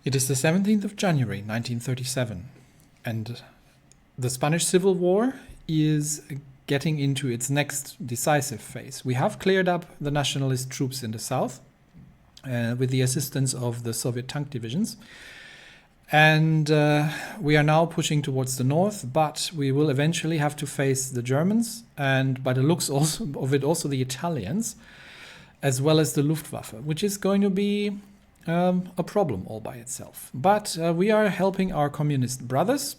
It is the 17th of January 1937, and the Spanish Civil War is getting into its next decisive phase. We have cleared up the nationalist troops in the south with the assistance of the Soviet tank divisions. And we are now pushing towards the north, but we will eventually have to face the Germans and, by the looks also of it, also the Italians, as well as the Luftwaffe, which is going to be a problem all by itself. But we are helping our communist brothers,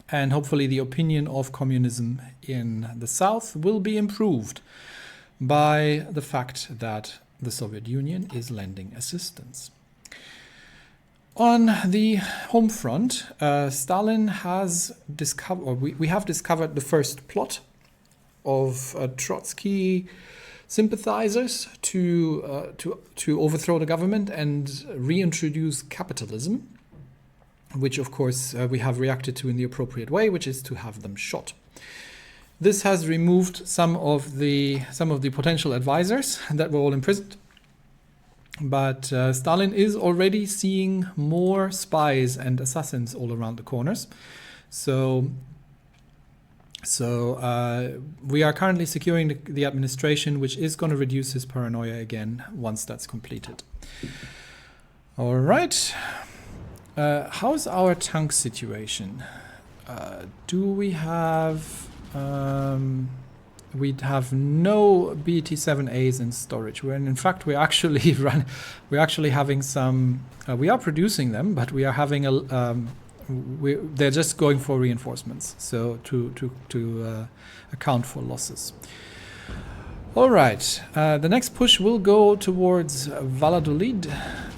and hopefully the opinion of communism in the south will be improved by the fact that the Soviet Union is lending assistance. On the home front, Stalin has discovered, or we have discovered the first plot of Trotsky sympathizers to overthrow the government and reintroduce capitalism, which of course we have reacted to in the appropriate way, which is to have them shot. This has removed some of the potential advisors that were all imprisoned. But Stalin is already seeing more spies and assassins all around the corners. So we are currently securing the administration, which is going to reduce his paranoia again once that's completed. All right. How's our tank situation? Do we have... we have no BT-7As in storage. In fact, we're actually having some. We are producing them, but we are having they're just going for reinforcements, so to account for losses. All right. The next push will go towards Valladolid,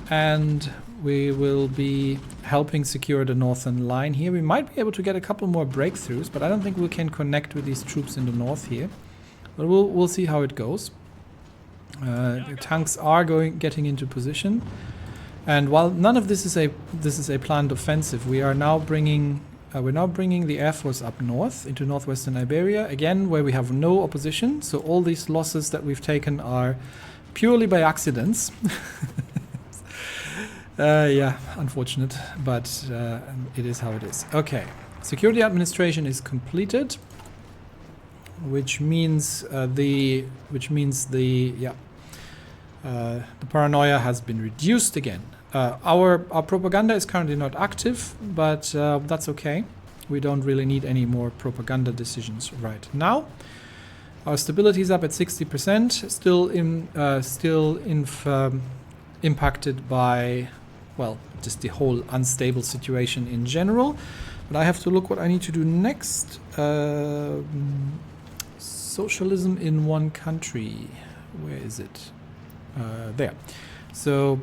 and we will be helping secure the northern line here. We might be able to get a couple more breakthroughs, but I don't think we can connect with these troops in the north here. But we'll see how it goes. The tanks are getting into position, and while none of this is a planned offensive, we are now bringing the Air Force up north into northwestern Iberia again, where we have no opposition. So all these losses that we've taken are purely by accidents. Yeah, unfortunate, but it is how it is. Okay, security administration is completed, which means the paranoia has been reduced again. Our propaganda is currently not active, but that's okay. We don't really need any more propaganda decisions right now. Our stability is up at 60%, still impacted by, well, just the whole unstable situation in general. But I have to look what I need to do next. Socialism in one country. Where is it? There. So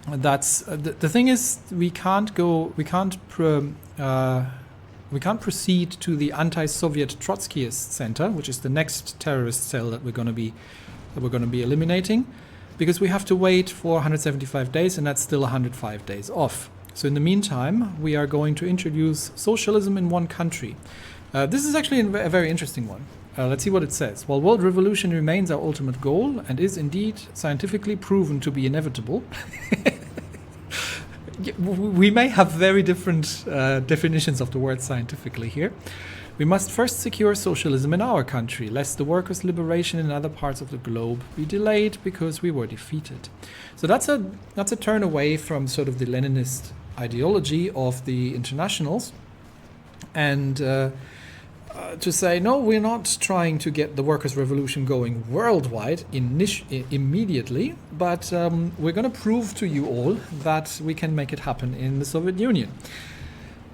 that's the thing is we can't proceed to the anti-Soviet Trotskyist center, which is the next terrorist cell that we're going to be eliminating, because we have to wait for 175 days, and that's still 105 days off. So in the meantime, we are going to introduce socialism in one country. This is actually a very interesting one. Let's see what it says. While world revolution remains our ultimate goal and is indeed scientifically proven to be inevitable, we may have very different definitions of the word scientifically here. We must first secure socialism in our country, lest the workers' liberation in other parts of the globe be delayed because we were defeated. So that's a turn away from sort of the Leninist ideology of the internationals, and to say, no, we're not trying to get the workers' revolution going worldwide immediately, but we're going to prove to you all that we can make it happen in the Soviet Union.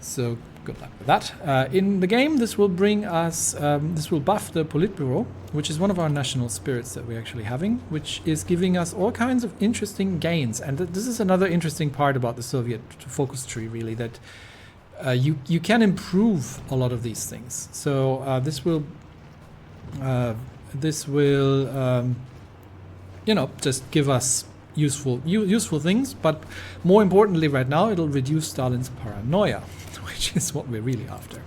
So good luck with that. In the game, this will bring us, this will buff the Politburo, which is one of our national spirits that we're actually having, which is giving us all kinds of interesting gains. And this is another interesting part about the Soviet focus tree, really, that you can improve a lot of these things. So this will just give us useful things. But more importantly, right now, it'll reduce Stalin's paranoia, which is what we're really after.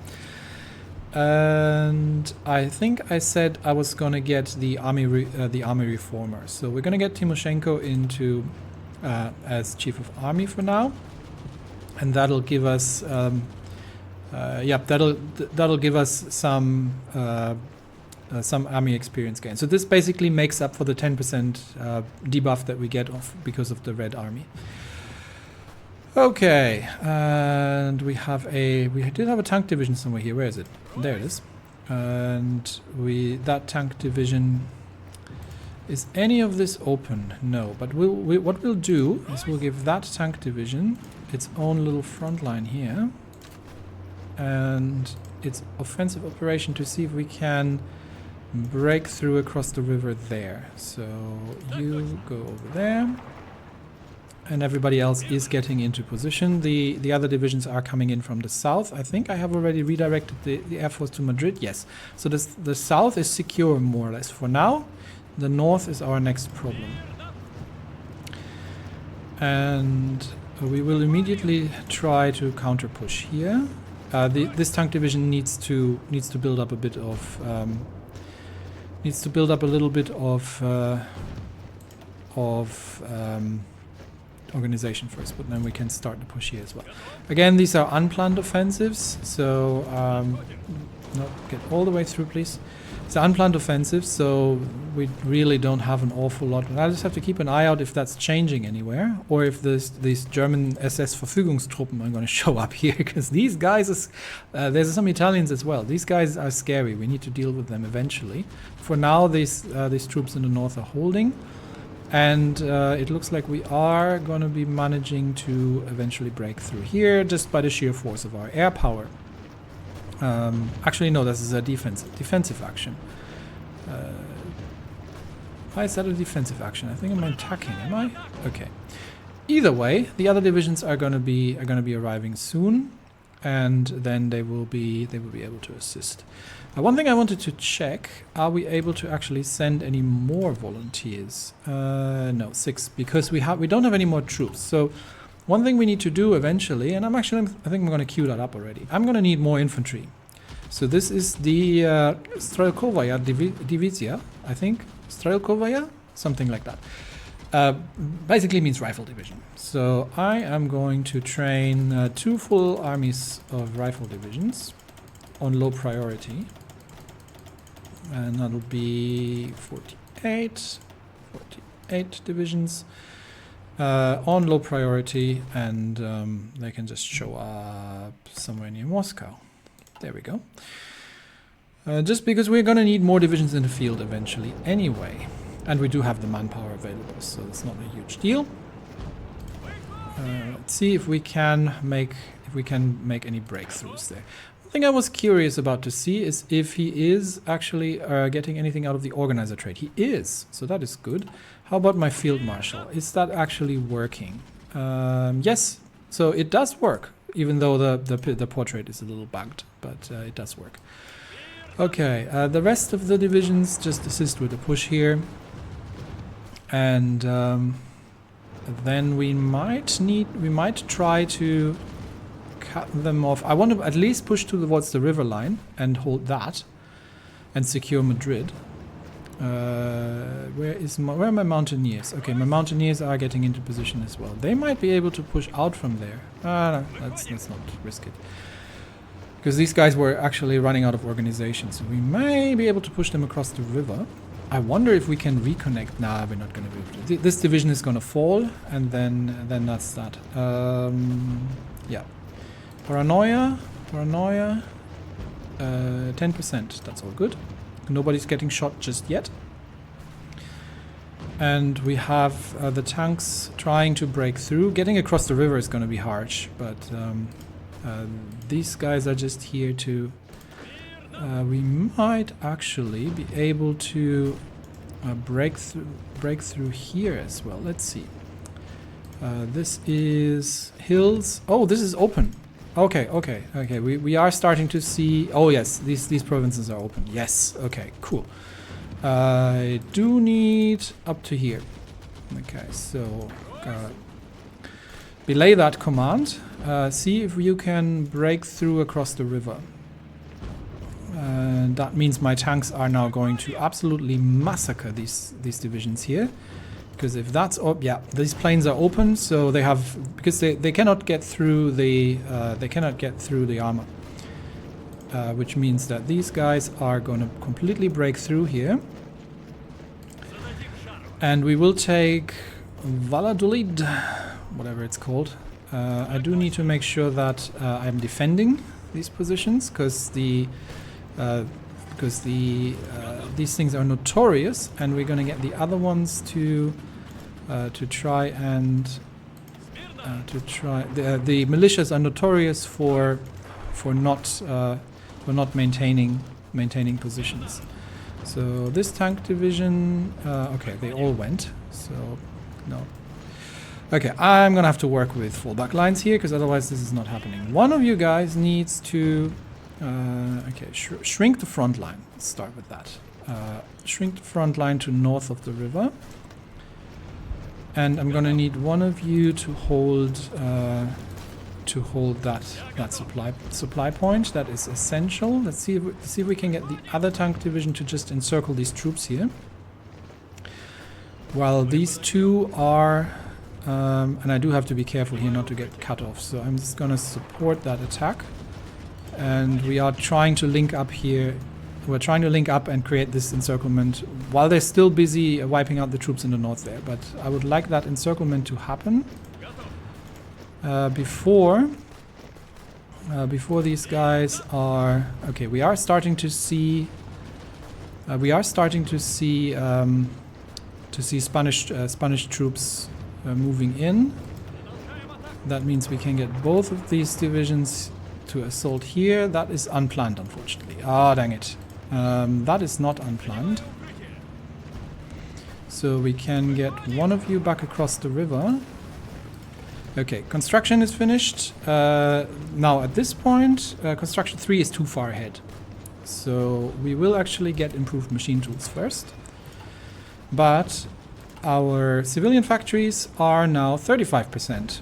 And I think I said I was gonna get the army reformer. So we're gonna get Timoshenko into as Chief of Army for now, and that'll give us that'll give us some army experience gain. So this basically makes up for the 10% debuff that we get off because of the red army. Okay, and we did have a tank division somewhere here. Where is it? There it is. And that tank division, is any of this open? No, but what we'll do is we'll give that tank division its own little front line here, and its offensive operation to see if we can break through across the river there. So you go over there, and everybody else is getting into position. The other divisions are coming in from the south. I think I have already redirected the Air Force to Madrid. Yes. So the south is secure more or less for now. The north is our next problem. And we will immediately try to counter push here. This tank division needs to build up a bit of organization first, but then we can start the push here as well. Again, these are unplanned offensives, so no, get all the way through, please. It's unplanned offensive, so we really don't have an awful lot. I just have to keep an eye out if that's changing anywhere, or if these German SS Verfügungstruppen are going to show up here, because these guys, there's some Italians as well. These guys are scary. We need to deal with them eventually. For now, these troops in the north are holding, and it looks like we are going to be managing to eventually break through here, just by the sheer force of our air power. Actually, no, this is a defensive action. Why is that a defensive action? I think I'm attacking, am I? Okay. Either way, the other divisions are going to be arriving soon, and then they will be able to assist. One thing I wanted to check: are we able to actually send any more volunteers? No, 6, because we don't have any more troops. So one thing we need to do eventually, and I think I'm going to queue that up already. I'm going to need more infantry. So this is the Strelkovaya Divizia, I think. Strelkovaya? Something like that. Basically means rifle division. So I am going to train 2 full armies of rifle divisions on low priority. And that'll be 48 divisions. On low priority, and they can just show up somewhere near Moscow. There we go. Just because we're going to need more divisions in the field eventually anyway. And we do have the manpower available, so it's not a huge deal. Let's see if we can make any breakthroughs there. One thing I was curious about to see is if he is actually getting anything out of the organizer trade. He is, so that is good. How about my field marshal? Is that actually working? Yes, so it does work, even though the portrait is a little bugged, but it does work. Okay, the rest of the divisions just assist with the push here, and then we might try to cut them off. I want to at least push towards the river line and hold that, and secure Madrid. Where are my mountaineers? Okay, my mountaineers are getting into position as well. They might be able to push out from there. No, let's not risk it. Because these guys were actually running out of organization, so we may be able to push them across the river. I wonder if we can reconnect. Nah, we're not going to be able to. This division is going to fall, and then that's that. Yeah. Paranoia. 10%. That's all good. Nobody's getting shot just yet. And we have the tanks trying to break through. Getting across the river is going to be harsh, but these guys are just here to... we might actually be able to break through here as well. Let's see. This is hills. Oh, this is open. Okay. We are starting to see... Oh yes, these provinces are open. Yes, okay, cool. I do need up to here. Okay, so belay that command. See if you can break through across the river. And that means my tanks are now going to absolutely massacre these divisions here. Because if that's yeah, these planes are open, so they have, because they cannot get through the armor, which means that these guys are going to completely break through here, and we will take Valladolid, whatever it's called. I do need to make sure that I'm defending these positions, because these things are notorious, and we're going to get the other ones to try and the militias are notorious for not maintaining positions. So this tank division, okay, they all went. So no. Okay, I'm gonna have to work with fallback lines here, because otherwise this is not happening. One of you guys needs to shrink the front line. Let's start with that. Shrink the front line to north of the river. And I'm gonna need one of you to hold that supply point. That is essential. Let's see if we can get the other tank division to just encircle these troops here. While these two are, and I do have to be careful here not to get cut off. So I'm just gonna support that attack. And we are trying to link up here. We're trying to link up and create this encirclement while they're still busy wiping out the troops in the north there. But I would like that encirclement to happen before these guys are... Okay, we are starting to see Spanish troops moving in. That means we can get both of these divisions to assault here. That is unplanned, unfortunately. Ah, dang it. That is not unplanned. So we can get one of you back across the river. Okay, construction is finished. Now at this point, construction 3 is too far ahead. So we will actually get improved machine tools first. But our civilian factories are now 35%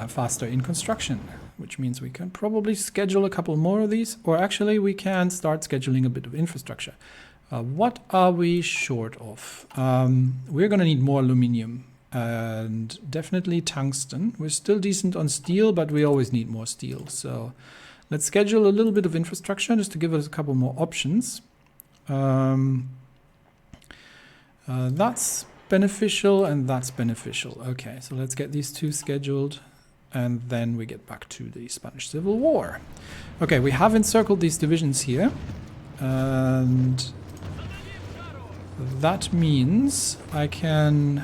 faster in construction, which means we can probably schedule a couple more of these, or actually we can start scheduling a bit of infrastructure. What are we short of? We're going to need more aluminium and definitely tungsten. We're still decent on steel, but we always need more steel. So let's schedule a little bit of infrastructure just to give us a couple more options. That's beneficial and that's beneficial. Okay, so let's get these two scheduled. And then we get back to the Spanish Civil War. Okay, we have encircled these divisions here. And that means I don't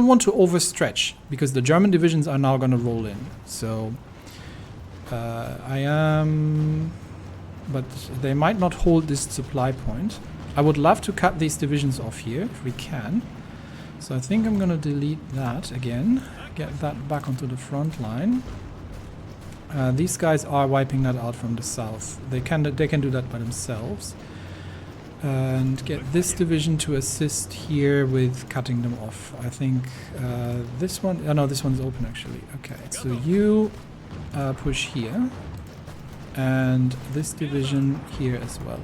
want to overstretch, because the German divisions are now going to roll in. So but they might not hold this supply point. I would love to cut these divisions off here if we can. So I think I'm going to delete that again. Get that back onto the front line. These guys are wiping that out from the south. They can do that by themselves. And get this division to assist here with cutting them off. I think this one... Oh no, this one's open actually. Okay, so you push here. And this division here as well.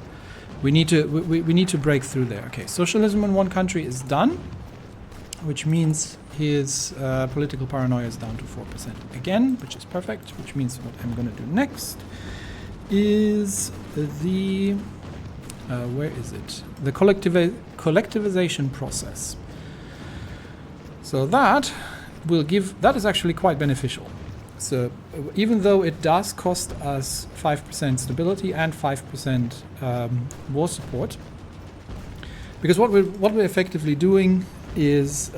We need to break through there. Okay, socialism in one country is done, which means his political paranoia is down to 4% again, which is perfect. Which means what I'm going to do next is the where is it? The collectivization process. So that will give, that is actually quite beneficial. So even though it does cost us 5% stability and 5% war support, because what we're effectively doing is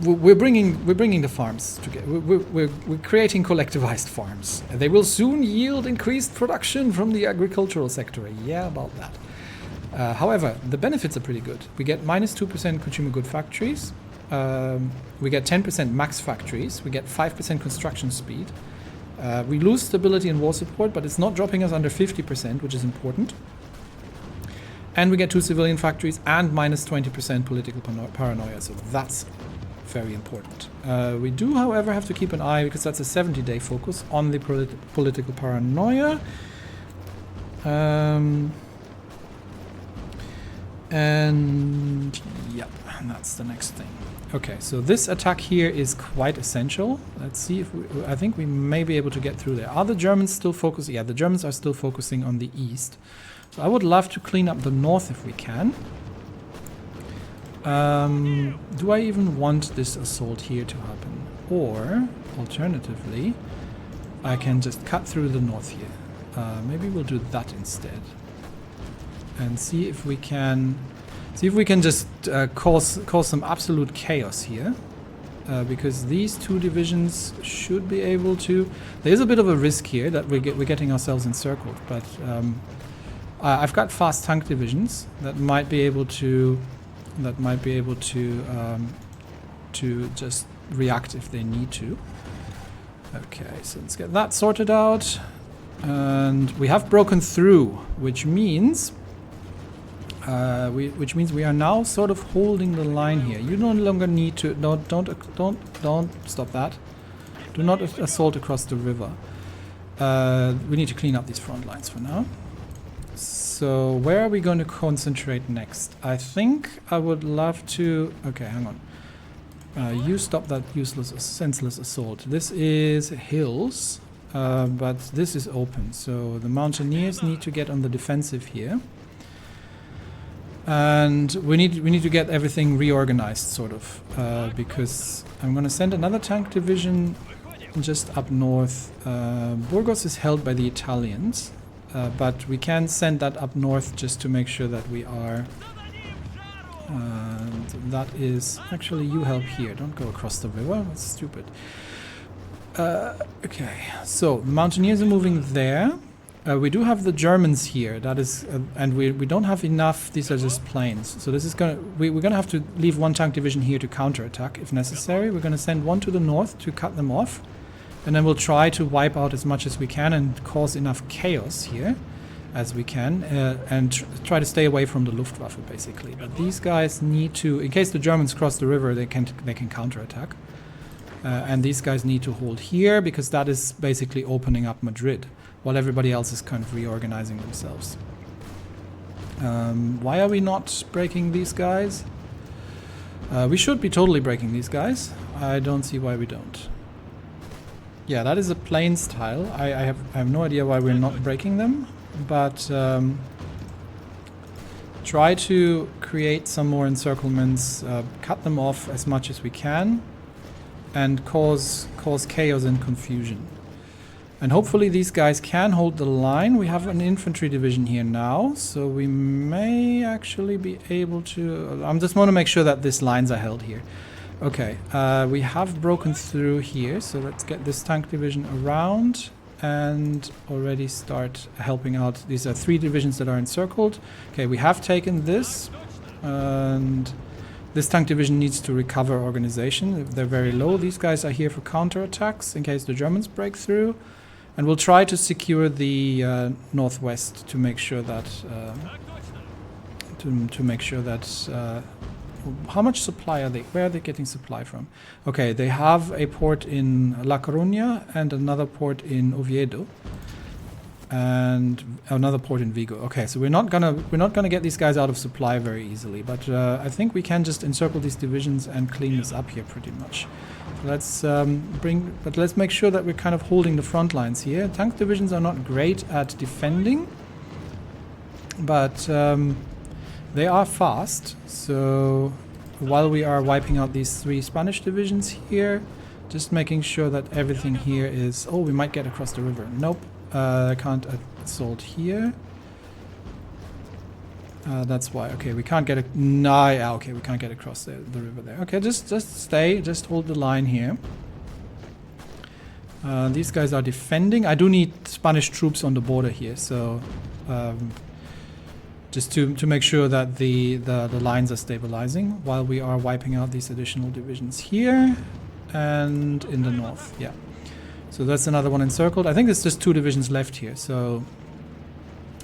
we're bringing the farms together. We're creating collectivized farms. They will soon yield increased production from the agricultural sector. Yeah, about that. However, the benefits are pretty good. We get minus 2% consumer good factories. We get 10% max factories. We get 5% construction speed. We lose stability and war support, but it's not dropping us under 50%, which is important. And we get 2 civilian factories and minus 20% political paranoia. So that's very important. We do, however, have to keep an eye, because that's a 70-day focus, on the political paranoia. And yep, that's the next thing. Okay, so this attack here is quite essential. Let's see if I think we may be able to get through there. Are the Germans still focusing? Yeah, the Germans are still focusing on the east. So I would love to clean up the north if we can. Do I even want this assault here to happen? Or, alternatively, I can just cut through the north here. Maybe we'll do that instead. And see if we can just cause some absolute chaos here. Because these two divisions should be able to... There's a bit of a risk here that we're getting ourselves encircled, but I've got fast tank divisions that might be able to just react if they need to. Okay, so let's get that sorted out. And we have broken through, which means we are now sort of holding the line here. You no longer need to don't stop that. Do not assault across the river. We need to clean up these front lines for now. So where are we going to concentrate next? I think I would love to... Okay, hang on. You stop that useless, senseless assault. This is hills, but this is open. So the mountaineers need to get on the defensive here. And we need to get everything reorganized, sort of, because I'm going to send another tank division just up north. Burgos is held by the Italians. But we can send that up north just to make sure that we are... that is... Actually, you help here. Don't go across the river. That's stupid. Okay, so the mountaineers are moving there. We do have the Germans here. That is... and we don't have enough... These are just planes. So this is going to... We're going to have to leave one tank division here to counterattack if necessary. We're going to send one to the north to cut them off. And then we'll try to wipe out as much as we can and cause enough chaos here as we can, and try to stay away from the Luftwaffe, basically. But these guys need to, in case the Germans cross the river, they can counterattack. And these guys need to hold here because that is basically opening up Madrid, while everybody else is kind of reorganizing themselves. Why are we not breaking these guys? We should be totally breaking these guys. I don't see why we don't. Yeah, that is a plains tile. I have no idea why we're not breaking them, but try to create some more encirclements, cut them off as much as we can, and cause chaos and confusion. And hopefully these guys can hold the line. We have an infantry division here now, so we may actually be able to... I just want to make sure that these lines are held here. Okay, we have broken through here, so let's get this tank division around and already start helping out. These are 3 divisions that are encircled. Okay, we have taken this, and this tank division needs to recover organization. They're very low. These guys are here for counterattacks in case the Germans break through. And we'll try to secure the northwest to make sure that... how much supply are they? Where are they getting supply from? Okay, they have a port in La Coruña and another port in Oviedo, and another port in Vigo. Okay, so we're not gonna get these guys out of supply very easily, but I think we can just encircle these divisions and clean this up here pretty much. Let's let's make sure that we're kind of holding the front lines here. Tank divisions are not great at defending, but they are fast, so while we are wiping out these 3 Spanish divisions here, just making sure that everything here is... Oh, we might get across the river. Nope, I can't assault here. That's why. Okay, we can't get... No, yeah, okay, we can't get across the river there. Okay, just stay, just hold the line here. These guys are defending. I do need Spanish troops on the border here, so... just to make sure that the lines are stabilizing while we are wiping out these additional divisions here and in the north. Yeah, so that's another one encircled. I think there's just 2 divisions left here, so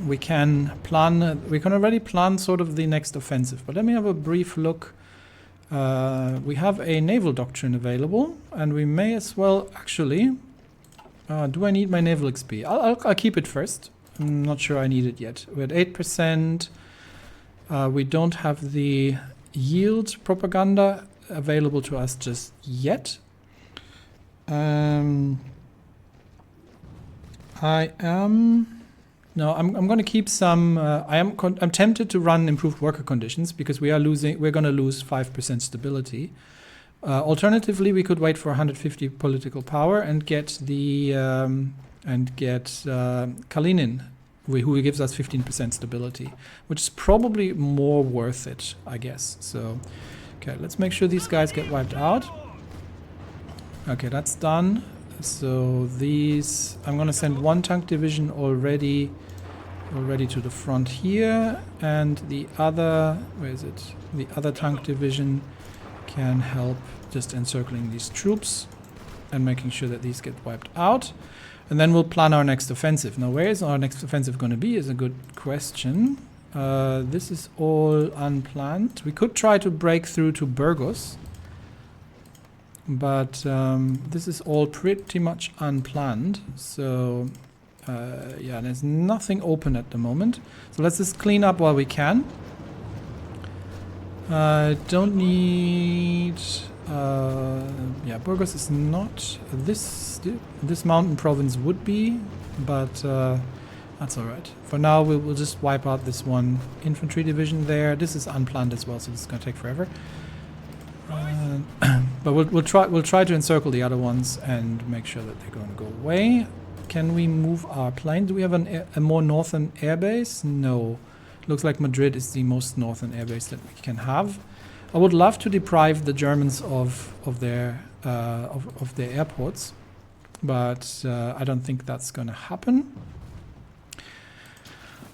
we can already plan sort of the next offensive. But let me have a brief look. We have a naval doctrine available, and we may as well actually... do I need my naval XP? I'll keep it first. I'm not sure I need it yet. We're at 8%. We don't have the yield propaganda available to us just yet. I'm going to keep some. I'm tempted to run improved worker conditions because we're going to lose 5% stability. Alternatively, we could wait for 150 political power and get Kalinin, who gives us 15% stability, which is probably more worth it, I guess. So, okay, let's make sure these guys get wiped out. Okay, that's done. So these, I'm gonna send one tank division already to the front here, and the other, where is it? The other tank division can help just encircling these troops and making sure that these get wiped out. And then we'll plan our next offensive. Now, where is our next offensive going to be is a good question. This is all unplanned. We could try to break through to Burgos, but this is all pretty much unplanned. So, yeah, there's nothing open at the moment. So let's just clean up while we can. Don't need... yeah, Burgos is not. This mountain province would be, but that's alright. For now, we'll just wipe out this one infantry division there. This is unplanned as well, so this is going to take forever. But we'll try to encircle the other ones and make sure that they're going to go away. Can we move our plane? Do we have a more northern airbase? No. Looks like Madrid is the most northern airbase that we can have. I would love to deprive the Germans of their airports, but I don't think that's going to happen.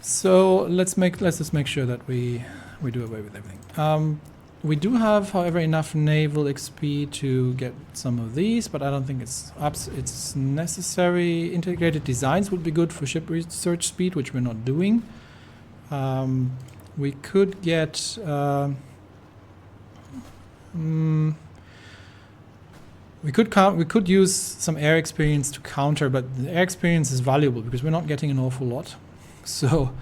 So let's just make sure that we do away with everything. We do have, however, enough naval XP to get some of these, but I don't think it's necessary. Integrated designs would be good for ship research speed, which we're not doing. We could get... we could use some air experience to counter, but the air experience is valuable because we're not getting an awful lot. So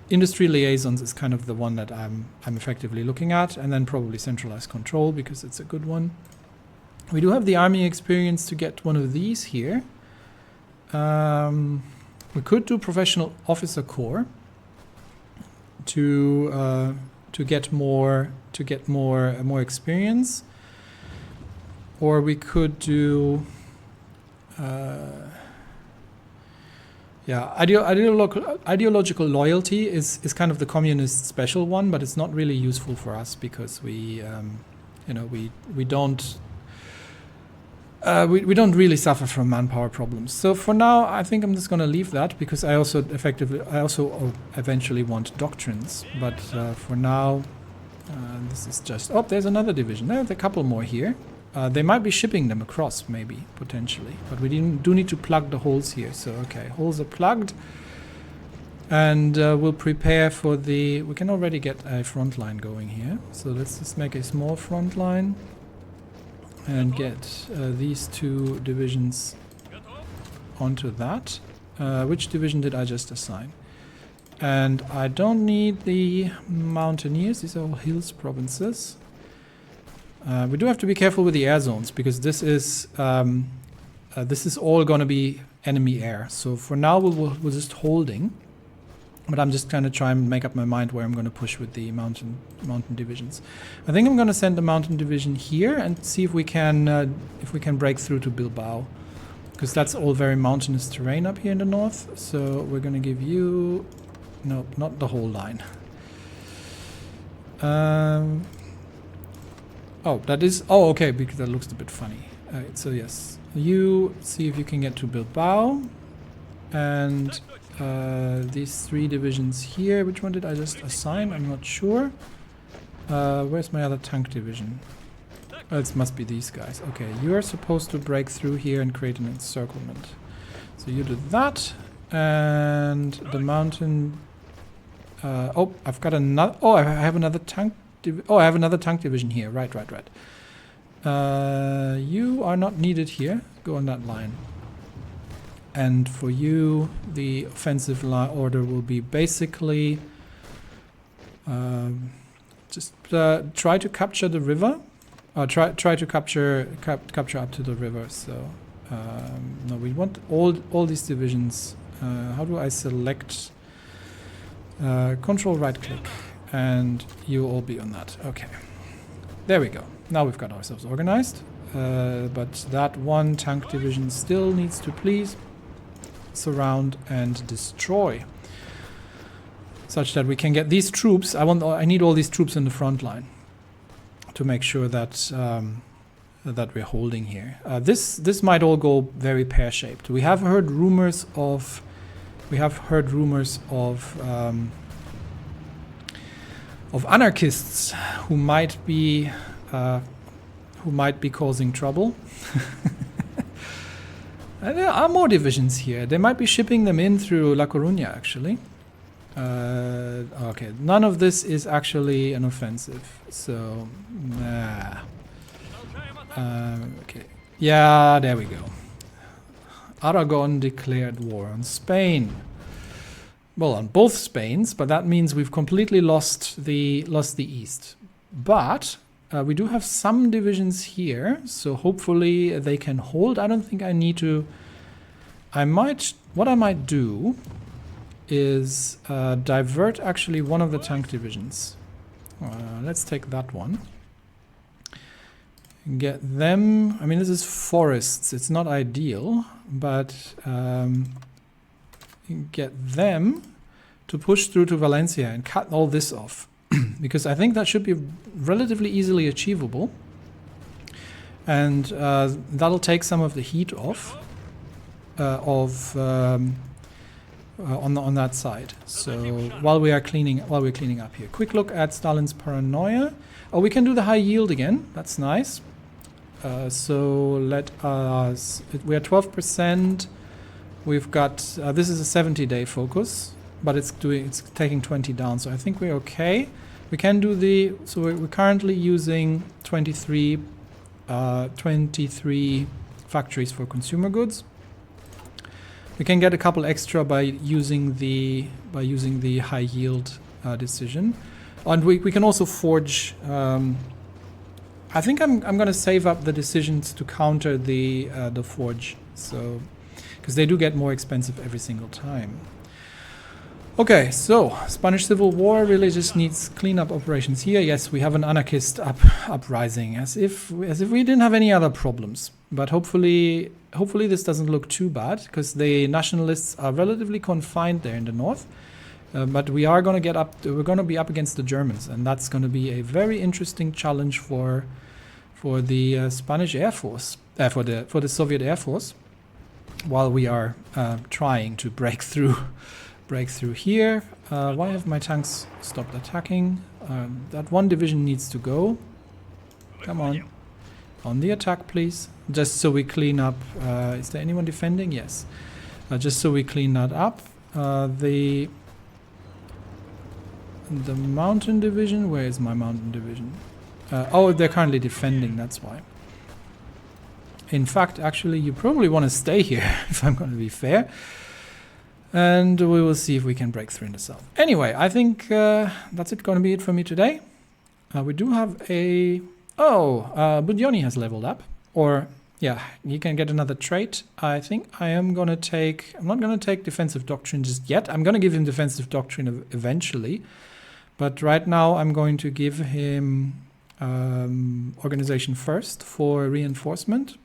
industry liaisons is kind of the one that I'm effectively looking at, and then probably centralized control because it's a good one. We do have the army experience to get one of these here. We could do professional officer corps to get more experience, or we could do yeah, ideological loyalty is kind of the communist special one, but it's not really useful for us because we don't really suffer from manpower problems. So for now, I think I'm just going to leave that because I also eventually want doctrines. But for now, this is just... Oh, there's another division. There's a couple more here. They might be shipping them across, maybe, potentially. But we do need to plug the holes here. So, okay, holes are plugged. And we'll prepare for the... We can already get a front line going here. So let's just make a small front line. And get these two divisions onto that. Which division did I just assign? And I don't need the mountaineers. These are all hills provinces. We do have to be careful with the air zones because this is all going to be enemy air. So for now we're just holding. But I'm just going to try and make up my mind where I'm going to push with the mountain divisions. I think I'm going to send the mountain division here and see if we can break through to Bilbao, because that's all very mountainous terrain up here in the north. So we're going to give you, no, not the whole line. Oh, that is, oh, okay, because that looks a bit funny. So yes, you see if you can get to Bilbao, and these three divisions here. Which one did I just assign? I'm not sure. Where's my other tank division? Oh, it must be these guys. Okay, you are supposed to break through here and create an encirclement. So you do that, and the mountain. Oh, I've got another. Oh, I have another tank. Oh, I have another tank division here. Right. You are not needed here. Go on that line. And for you, the offensive order will be basically Just try to capture the river. Try to capture up to the river. So no, we want all these divisions. How do I select? Control right click, and you all be on that. Okay, there we go. Now we've got ourselves organized. But that one tank division still needs to please surround and destroy, such that we can get these troops. I need all these troops in the front line to make sure that that we're holding here. This might all go very pear-shaped. We have heard rumors of anarchists who might be causing trouble. And there are more divisions here. They might be shipping them in through La Coruña, actually. Okay, none of this is actually an offensive, so nah. Okay, yeah, there we go. Aragon declared war on Spain. Well, on both Spains, but that means we've completely lost the east. But we do have some divisions here, so hopefully they can hold. I don't think I need to. What I might do is divert actually one of the tank divisions. Let's take that one. Get them. I mean, this is forests. It's not ideal, but get them to push through to Valencia and cut all this off. Because I think that should be relatively easily achievable. And that'll take some of the heat off on that side. So while we're cleaning up here, quick look at Stalin's paranoia. Oh, we can do the high yield again. That's nice. So let us. We're 12%. We've got. This is a 70-day focus, but it's taking 20 down. So I think we're okay. We can do the. So we're currently using 23 factories for consumer goods. We can get a couple extra by using the high yield decision, and we can also forge. I think I'm going to save up the decisions to counter the forge, so because they do get more expensive every single time. Okay, so Spanish Civil War really just needs cleanup operations here. Yes, we have an anarchist uprising, as if we didn't have any other problems. But hopefully this doesn't look too bad, because the nationalists are relatively confined there in the north. But we are going to get up. We're going to be up against the Germans, and that's going to be a very interesting challenge for the Spanish Air Force, for the Soviet Air Force, while we are trying to break through here. Why have my tanks stopped attacking? That one division needs to go. Come on the attack, please. Just so we clean up. Is there anyone defending? Yes. Just so we clean that up. The mountain division. Where is my mountain division? Oh, they're currently defending. That's why. In fact, actually, you probably want to stay here, if I'm going to be fair. And we will see if we can break through in the south. Anyway, I think that's going to be it for me today. We do have a... Oh, Budioni has leveled up. Or, yeah, he can get another trait. I think I am going to take... I'm not going to take defensive doctrine just yet. I'm going to give him defensive doctrine eventually. But right now I'm going to give him organization first for reinforcement.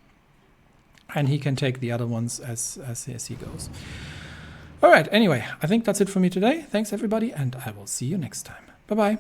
And he can take the other ones as he goes. All right, anyway, I think that's it for me today. Thanks, everybody, and I will see you next time. Bye-bye.